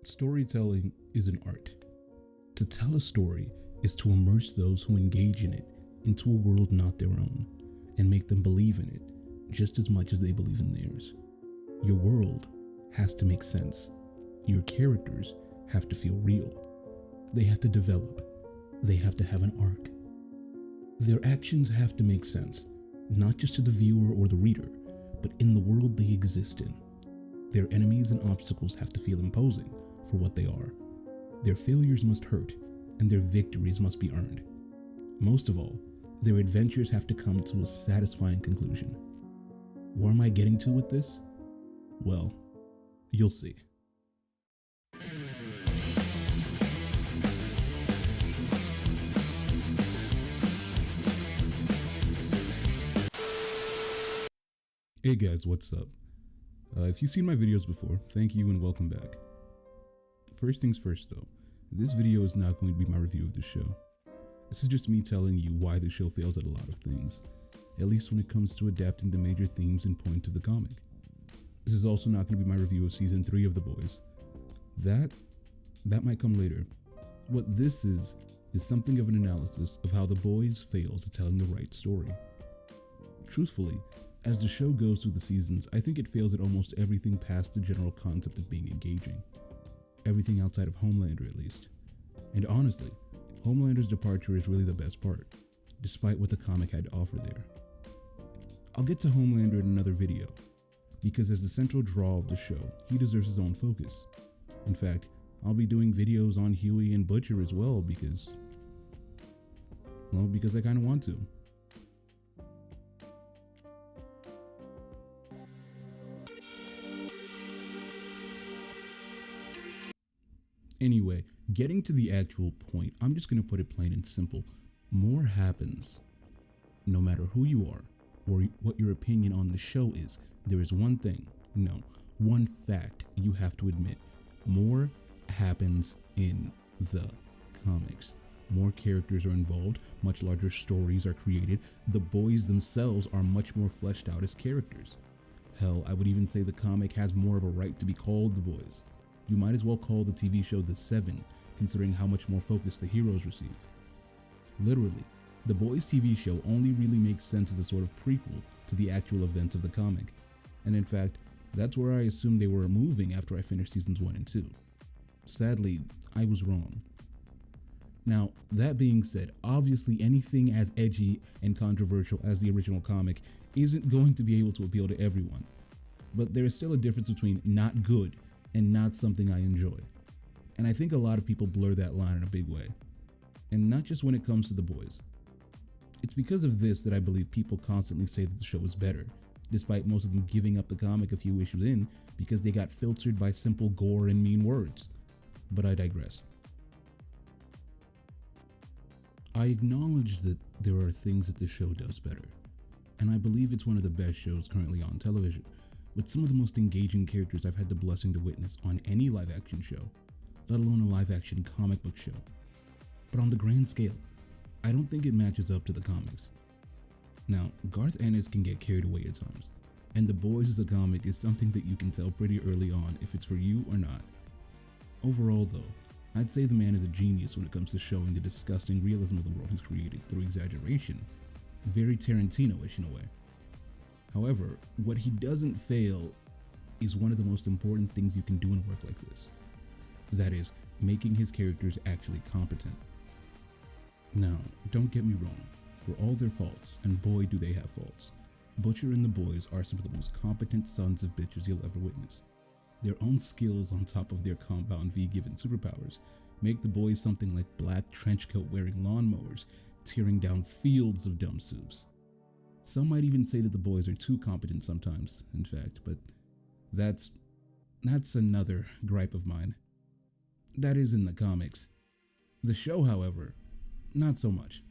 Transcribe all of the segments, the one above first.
Storytelling is an art. To tell a story is to immerse those who engage in it into a world not their own and make them believe in it just as much as they believe in theirs. Your world has to make sense. Your characters have to feel real. They have to develop. They have to have an arc. Their actions have to make sense, not just to the viewer or the reader, but in the world they exist in. Their enemies and obstacles have to feel imposing for what they are. Their failures must hurt, and their victories must be earned. Most of all, their adventures have to come to a satisfying conclusion. Where am I getting to with this? Well, you'll see. Hey guys, what's up? If you've seen my videos before, thank you and welcome back. First things first though, this video is not going to be my review of the show. This is just me telling you why the show fails at a lot of things, at least when it comes to adapting the major themes and point of the comic. This is also not going to be my review of season 3 of The Boys. That might come later. What this is something of an analysis of how The Boys fails at telling the right story. Truthfully, as the show goes through the seasons, I think it fails at almost everything past the general concept of being engaging. Everything outside of Homelander, at least. And honestly, Homelander's departure is really the best part, despite what the comic had to offer there. I'll get to Homelander in another video, because as the central draw of the show, he deserves his own focus. In fact, I'll be doing videos on Hughie and Butcher as well because I kinda want to. Anyway, getting to the actual point, I'm just going to put it plain and simple. More happens. No matter who you are or what your opinion on the show is, there is one fact you have to admit. More happens in the comics. More characters are involved, much larger stories are created. The boys themselves are much more fleshed out as characters. Hell, I would even say the comic has more of a right to be called The Boys. You might as well call the TV show The Seven, considering how much more focus the heroes receive. Literally, The Boys TV show only really makes sense as a sort of prequel to the actual events of the comic. And in fact, that's where I assumed they were moving after I finished seasons 1 and 2. Sadly, I was wrong. Now, that being said, obviously anything as edgy and controversial as the original comic isn't going to be able to appeal to everyone. But there is still a difference between not good and not something I enjoy. And I think a lot of people blur that line in a big way. And not just when it comes to The Boys. It's because of this that I believe people constantly say that the show is better, despite most of them giving up the comic a few issues in because they got filtered by simple gore and mean words. But I digress. I acknowledge that there are things that the show does better, and I believe it's one of the best shows currently on television, with some of the most engaging characters I've had the blessing to witness on any live action show, let alone a live action comic book show. But on the grand scale, I don't think it matches up to the comics. Now, Garth Ennis can get carried away at times, and The Boys as a comic is something that you can tell pretty early on if it's for you or not. Overall though, I'd say the man is a genius when it comes to showing the disgusting realism of the world he's created through exaggeration, very Tarantino-ish in a way. However, what he doesn't fail is one of the most important things you can do in work like this. That is, making his characters actually competent. Now, don't get me wrong, for all their faults, and boy do they have faults, Butcher and the Boys are some of the most competent sons of bitches you'll ever witness. Their own skills on top of their Compound V given superpowers make the Boys something like black trenchcoat wearing lawnmowers, tearing down fields of dumb soups. Some might even say that the Boys are too competent sometimes, in fact, but that's another gripe of mine. That is in the comics. The show, however, not so much.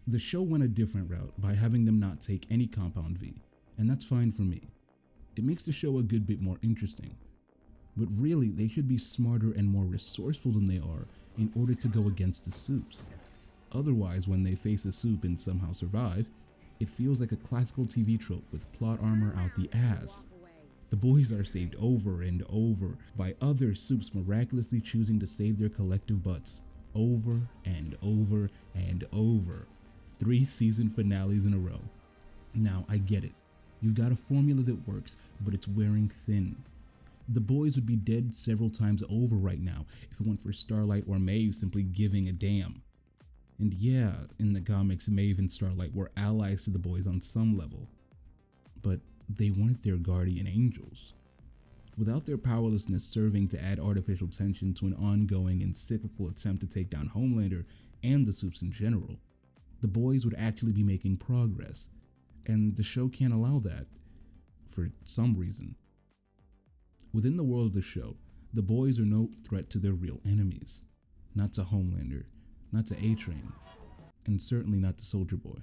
The show went a different route by having them not take any Compound V, and that's fine for me. It makes the show a good bit more interesting. But really, they should be smarter and more resourceful than they are in order to go against the soups. Otherwise, when they face a soup and somehow survive, it feels like a classical TV trope with plot armor out the ass. The boys are saved over and over by other soups miraculously choosing to save their collective butts over and over and over. 3 season finales in a row. Now, I get it. You've got a formula that works, but it's wearing thin. The boys would be dead several times over right now if it weren't for Starlight or Maeve simply giving a damn. And yeah, in the comics, Maeve and Starlight were allies to the boys on some level, but they weren't their guardian angels. Without their powerlessness serving to add artificial tension to an ongoing and cyclical attempt to take down Homelander and the soups in general, the boys would actually be making progress, and the show can't allow that, for some reason. Within the world of the show, the boys are no threat to their real enemies. Not to Homelander, not to A-Train, and certainly not to Soldier Boy.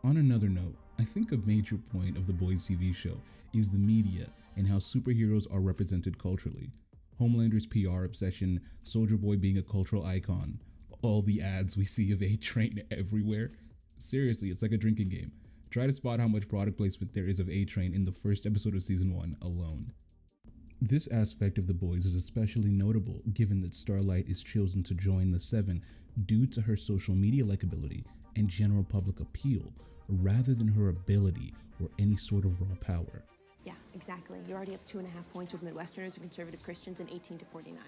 On another note, I think a major point of the Boys TV show is the media and how superheroes are represented culturally. Homelander's PR obsession, Soldier Boy being a cultural icon, all the ads we see of A-Train everywhere. Seriously, it's like a drinking game. Try to spot how much product placement there is of A-Train in the first episode of season 1 alone. This aspect of the boys is especially notable given that Starlight is chosen to join the Seven due to her social media likability and general public appeal, rather than her ability or any sort of raw power. Yeah, exactly. You're already up 2.5 points with Midwesterners and conservative Christians in 18 to 49.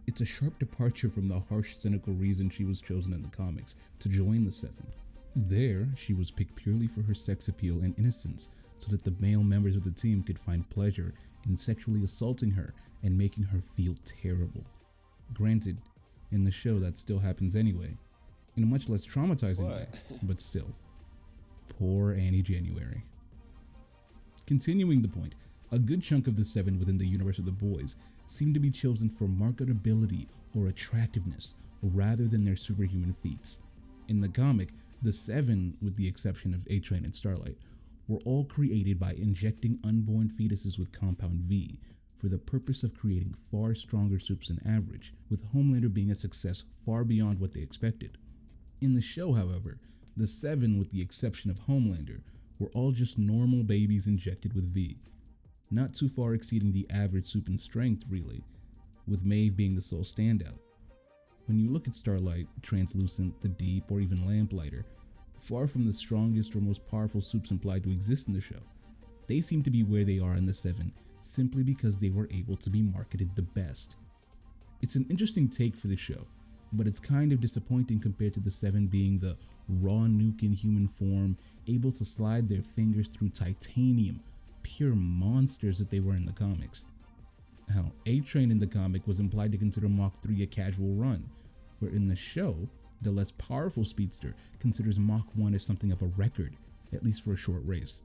It's a sharp departure from the harsh, cynical reason she was chosen in the comics to join the Seven. There, she was picked purely for her sex appeal and innocence, so that the male members of the team could find pleasure in sexually assaulting her and making her feel terrible. Granted, in the show that still happens anyway, in a much less traumatizing way, but still. Poor Annie January. Continuing the point, a good chunk of the Seven within the universe of the boys seem to be chosen for marketability or attractiveness rather than their superhuman feats. In the comic, the Seven, with the exception of A-Train and Starlight, were all created by injecting unborn fetuses with Compound V for the purpose of creating far stronger soups than average, with Homelander being a success far beyond what they expected. In the show, however, the Seven, with the exception of Homelander, were all just normal babies injected with V, not too far exceeding the average soup in strength, really, with Maeve being the sole standout. When you look at Starlight, Translucent, the Deep, or even Lamplighter, far from the strongest or most powerful soups implied to exist in the show, they seem to be where they are in the Seven simply because they were able to be marketed the best. It's an interesting take for the show, but it's kind of disappointing compared to the Seven being the raw nuke in human form, able to slide their fingers through titanium, pure monsters that they were in the comics. Hell, A-Train in the comic was implied to consider Mach 3 a casual run, where in the show, the less powerful speedster considers Mach 1 as something of a record, at least for a short race.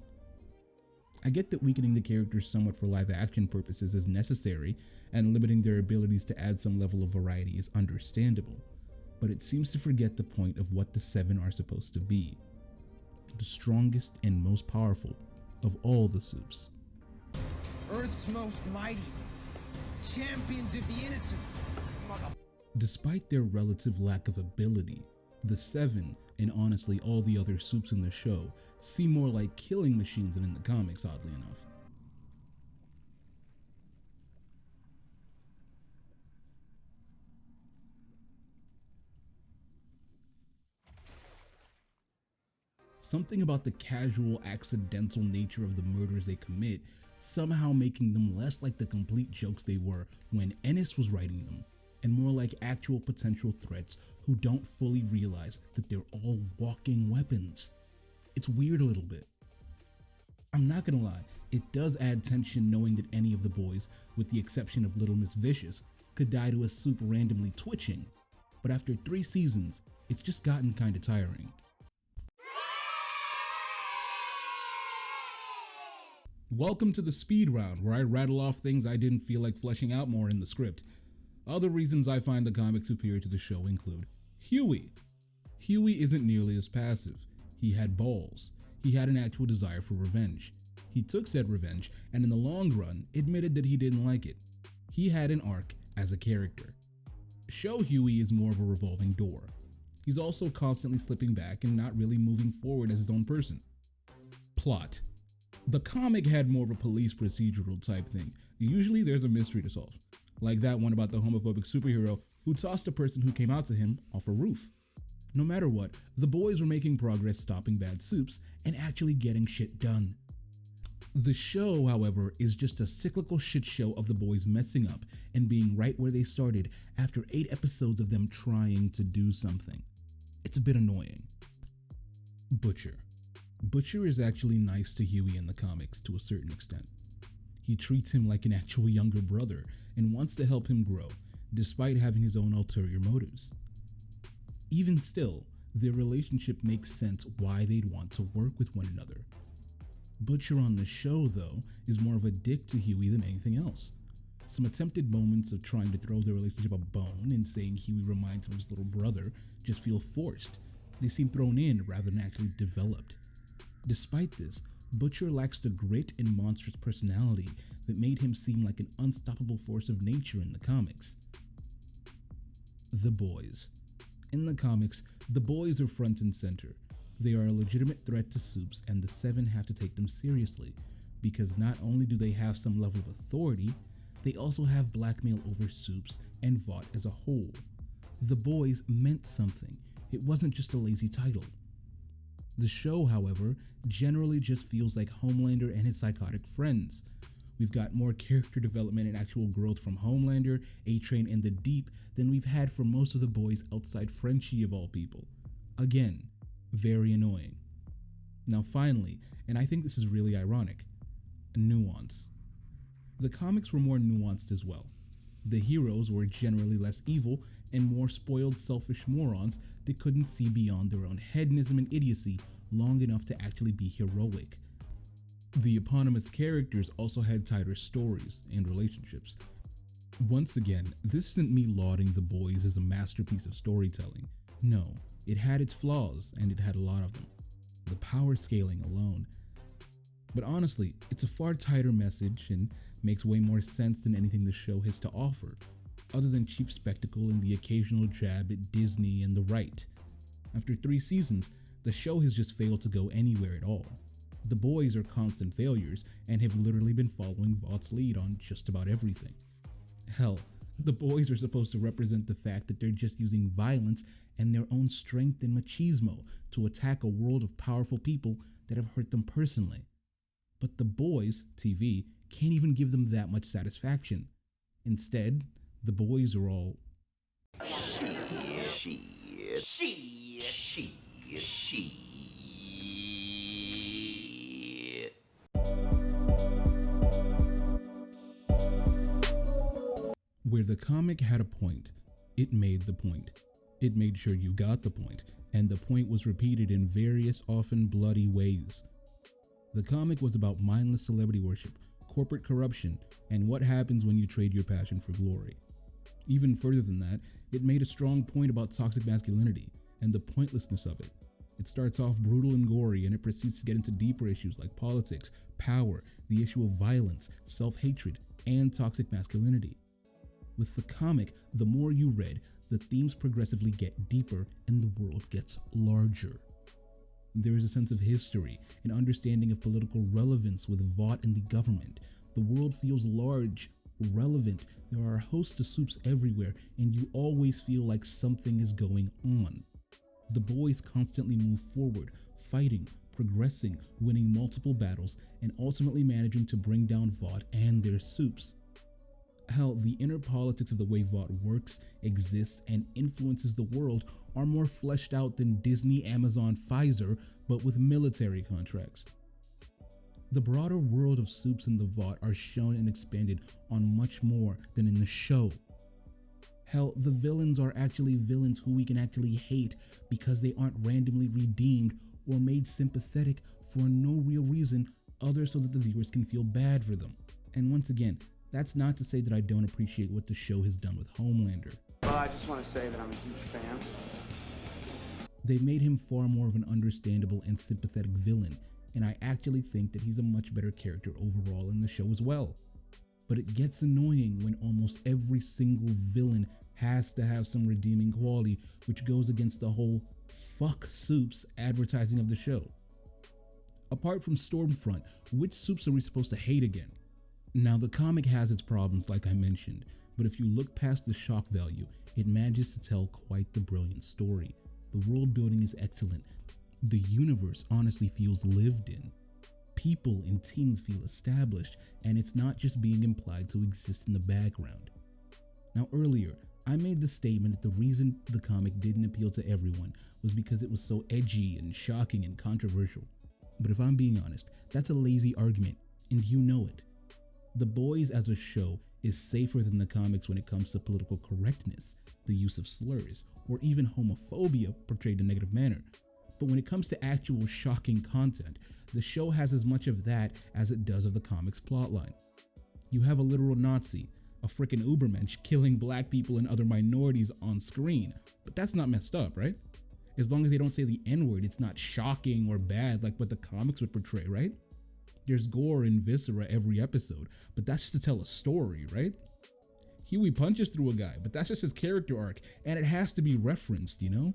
I get that weakening the characters somewhat for live action purposes is necessary, and limiting their abilities to add some level of variety is understandable, but it seems to forget the point of what the Seven are supposed to be: the strongest and most powerful of all the soups. Earth's most mighty, champions of the innocent. Despite their relative lack of ability, the Seven, and honestly all the other soups in the show, seem more like killing machines than in the comics, oddly enough. Something about the casual, accidental nature of the murders they commit somehow making them less like the complete jokes they were when Ennis was writing them, and more like actual potential threats who don't fully realize that they're all walking weapons. It's weird a little bit. I'm not gonna lie, it does add tension knowing that any of the boys, with the exception of Little Miss Vicious, could die to a soup randomly twitching, but after 3 seasons, it's just gotten kinda tiring. Welcome to the speed round, where I rattle off things I didn't feel like fleshing out more in the script. Other reasons I find the comic superior to the show include Hughie. Hughie isn't nearly as passive. He had balls. He had an actual desire for revenge. He took said revenge, and in the long run, admitted that he didn't like it. He had an arc as a character. Show Hughie is more of a revolving door. He's also constantly slipping back and not really moving forward as his own person. Plot. The comic had more of a police procedural type thing. Usually there's a mystery to solve, like that one about the homophobic superhero who tossed a person who came out to him off a roof. No matter what, the boys were making progress stopping bad soups and actually getting shit done. The show, however, is just a cyclical shit show of the boys messing up and being right where they started after 8 episodes of them trying to do something. It's a bit annoying. Butcher. Butcher is actually nice to Hughie in the comics to a certain extent. He treats him like an actual younger brother and wants to help him grow, despite having his own ulterior motives. Even still, their relationship makes sense why they'd want to work with one another. Butcher on the show, though, is more of a dick to Hughie than anything else. Some attempted moments of trying to throw their relationship a bone and saying Hughie reminds him of his little brother just feel forced. They seem thrown in rather than actually developed. Despite this, Butcher lacks the grit and monstrous personality that made him seem like an unstoppable force of nature in the comics. The boys. In the comics, the boys are front and center. They are a legitimate threat to Soups, and the Seven have to take them seriously, because not only do they have some level of authority, they also have blackmail over Soups and Vought as a whole. The boys meant something. It wasn't just a lazy title. The show, however, generally just feels like Homelander and his psychotic friends. We've got more character development and actual growth from Homelander, A-Train, and the Deep than we've had for most of the boys outside Frenchie of all people. Again, very annoying. Now finally, and I think this is really ironic, nuance. The comics were more nuanced as well. The heroes were generally less evil and more spoiled, selfish morons that couldn't see beyond their own hedonism and idiocy long enough to actually be heroic. The eponymous characters also had tighter stories and relationships. Once again, this isn't me lauding The Boys as a masterpiece of storytelling. No, it had its flaws, and it had a lot of them. The power scaling alone. But honestly, it's a far tighter message and makes way more sense than anything the show has to offer, other than cheap spectacle and the occasional jab at Disney and the right. After 3 seasons, the show has just failed to go anywhere at all. The boys are constant failures and have literally been following Vaught's lead on just about everything. Hell, the boys are supposed to represent the fact that they're just using violence and their own strength and machismo to attack a world of powerful people that have hurt them personally. But the boys, TV, can't even give them that much satisfaction. Instead, the boys are all Where the comic had a point, it made the point. It made sure you got the point, and the point was repeated in various, often bloody ways. The comic was about mindless celebrity worship, corporate corruption, and what happens when you trade your passion for glory. Even further than that, it made a strong point about toxic masculinity and the pointlessness of it. It starts off brutal and gory, and it proceeds to get into deeper issues like politics, power, the issue of violence, self-hatred, and toxic masculinity. With the comic, the more you read, the themes progressively get deeper and the world gets larger. There is a sense of history, an understanding of political relevance with Vought and the government. The world feels large, relevant. There are hosts of Soups everywhere, and you always feel like something is going on. The boys constantly move forward, fighting, progressing, winning multiple battles, and ultimately managing to bring down Vought and their Soups. Hell, the inner politics of the way Vought works, exists, and influences the world are more fleshed out than Disney, Amazon, Pfizer, but with military contracts. The broader world of Soups and the Vought are shown and expanded on much more than in the show. Hell, the villains are actually villains who we can actually hate because they aren't randomly redeemed or made sympathetic for no real reason other so that the viewers can feel bad for them. And once again, that's not to say that I don't appreciate what the show has done with Homelander. Well, I just want to say that I'm a huge fan. They made him far more of an understandable and sympathetic villain, and I actually think that he's a much better character overall in the show as well. but it gets annoying when almost every single villain has to have some redeeming quality, which goes against the whole fuck soups advertising of the show. Apart from Stormfront, which soups are we supposed to hate again? Now, the comic has its problems like I mentioned, but if you look past the shock value, it manages to tell quite the brilliant story. The world building is excellent. The universe honestly feels lived in. People and teams feel established, and it's not just being implied to exist in the background. Now, earlier, I made the statement that the reason the comic didn't appeal to everyone was because it was so edgy and shocking and controversial. But if I'm being honest, that's a lazy argument, and you know it. The Boys as a show is safer than the comics when it comes to political correctness, the use of slurs, or even homophobia portrayed in a negative manner. But when it comes to actual shocking content, the show has as much of that as it does of the comics plotline. You have a literal Nazi, a frickin' Ubermensch killing black people and other minorities on screen, but that's not messed up, right? As long as they don't say the N-word, it's not shocking or bad like what the comics would portray, right? There's gore and viscera every episode, but that's just to tell a story, right? Hughie punches through a guy, but that's just his character arc, and it has to be referenced, you know?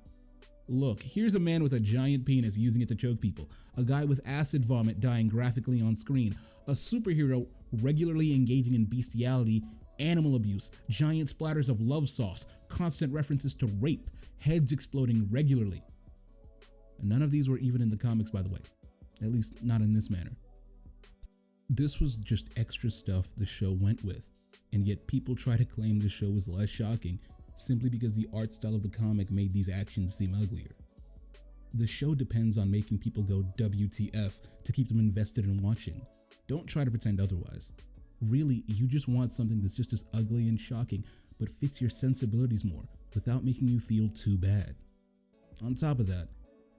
Look, here's a man with a giant penis using it to choke people, a guy with acid vomit dying graphically on screen, a superhero regularly engaging in bestiality, animal abuse, giant splatters of love sauce, constant references to rape, heads exploding regularly. And none of these were even in the comics, by the way, at least not in this manner. This was just extra stuff the show went with, and yet people try to claim the show was less shocking simply because the art style of the comic made these actions seem uglier. The show depends on making people go WTF to keep them invested in watching. Don't try to pretend otherwise. Really, you just want something that's just as ugly and shocking, but fits your sensibilities more without making you feel too bad. On top of that,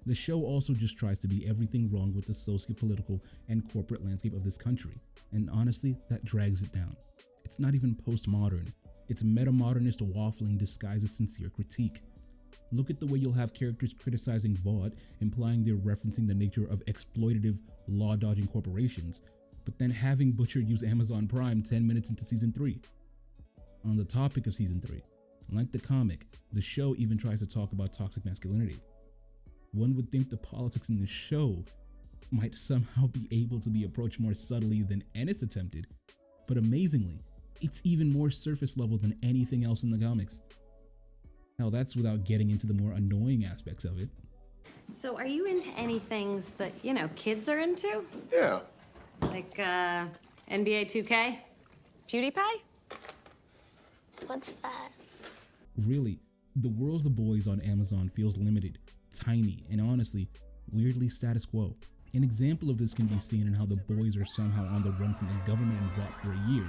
the show also just tries to be everything wrong with the socio-political and corporate landscape of this country, and honestly, that drags it down. It's not even postmodern. It's meta-modernist waffling disguised as sincere critique. Look at the way you'll have characters criticizing Vought, implying they're referencing the nature of exploitative, law-dodging corporations, but then having Butcher use Amazon Prime 10 minutes into Season 3. On the topic of Season 3, like the comic, the show even tries to talk about toxic masculinity. One would think the politics in the show might somehow be able to be approached more subtly than Ennis attempted, but amazingly, it's even more surface level than anything else in the comics. Hell, that's without getting into the more annoying aspects of it. So are you into any things that, kids are into? Yeah. Like, NBA 2K? PewDiePie? What's that? Really, the world of The Boys on Amazon feels limited, tiny, and honestly, weirdly status quo. An example of this can be seen in how the boys are somehow on the run from the government and Vought for a year,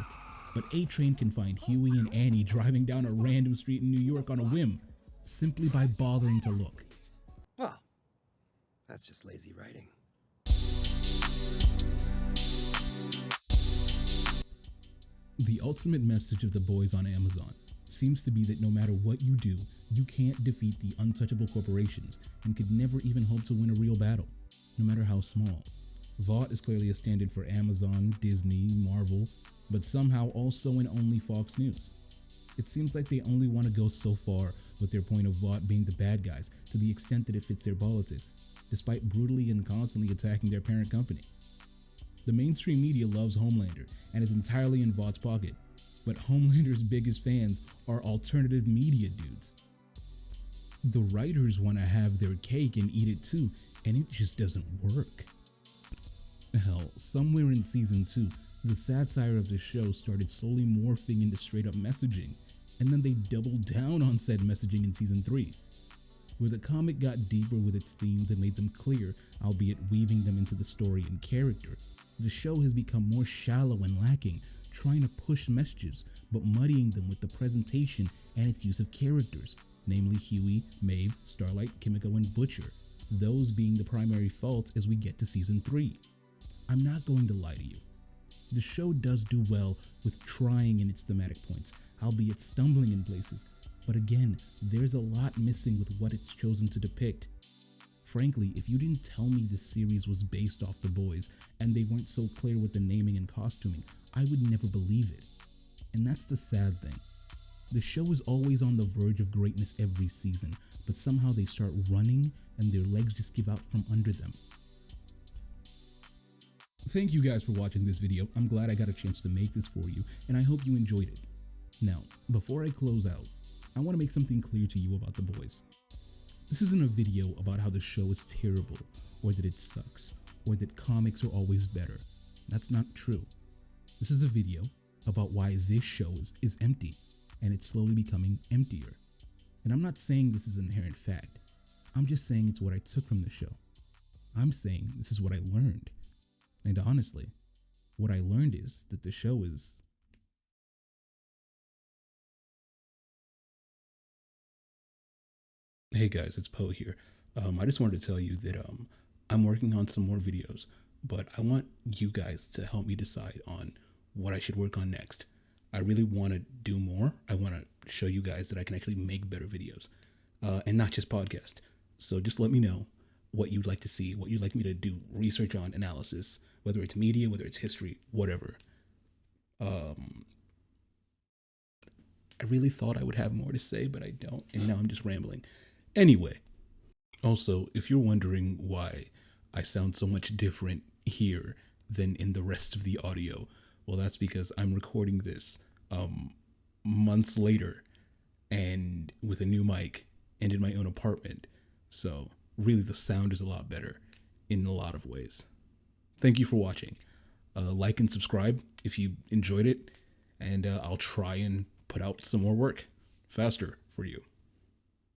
but A-Train can find Huey and Annie driving down a random street in New York on a whim, simply by bothering to look. Well, that's just lazy writing. The ultimate message of The Boys on Amazon seems to be that no matter what you do, you can't defeat the untouchable corporations and could never even hope to win a real battle, no matter how small. Vought is clearly a stand-in for Amazon, Disney, Marvel, but somehow also in only Fox News. It seems like they only want to go so far with their point of Vought being the bad guys to the extent that it fits their politics, despite brutally and constantly attacking their parent company. The mainstream media loves Homelander and is entirely in Vaught's pocket, but Homelander's biggest fans are alternative media dudes. The writers want to have their cake and eat it too, and it just doesn't work. Hell, somewhere in Season 2, the satire of the show started slowly morphing into straight up messaging, and then they doubled down on said messaging in Season 3, where the comic got deeper with its themes and made them clear, albeit weaving them into the story and character. The show has become more shallow and lacking, trying to push messages, but muddying them with the presentation and its use of characters, namely Huey, Maeve, Starlight, Kimiko, and Butcher, those being the primary fault as we get to Season 3. I'm not going to lie to you. The show does do well with trying in its thematic points, albeit stumbling in places, but again, there's a lot missing with what it's chosen to depict. Frankly, if you didn't tell me this series was based off The Boys and they weren't so clear with the naming and costuming, I would never believe it. And that's the sad thing. The show is always on the verge of greatness every season, but somehow they start running and their legs just give out from under them. Thank you guys for watching this video. I'm glad I got a chance to make this for you, and I hope you enjoyed it. Now, before I close out, I want to make something clear to you about The Boys. This isn't a video about how the show is terrible, or that it sucks, or that comics are always better. That's not true. This is a video about why this show is empty, and it's slowly becoming emptier. And I'm not saying this is an inherent fact. I'm just saying it's what I took from the show. I'm saying this is what I learned. And honestly, what I learned is that the show is... Hey guys, it's Poe here. I just wanted to tell you that I'm working on some more videos, but I want you guys to help me decide on what I should work on next. I really want to do more. I want to show you guys that I can actually make better videos, and not just podcast. So just let me know what you'd like to see, what you'd like me to do research on, analysis, whether it's media, whether it's history, whatever. I really thought I would have more to say, but I don't, and now I'm just rambling. Anyway, also, if you're wondering why I sound so much different here than in the rest of the audio, well, that's because I'm recording this months later and with a new mic and in my own apartment. So really the sound is a lot better in a lot of ways. Thank you for watching. Like and subscribe if you enjoyed it, and I'll try and put out some more work faster for you.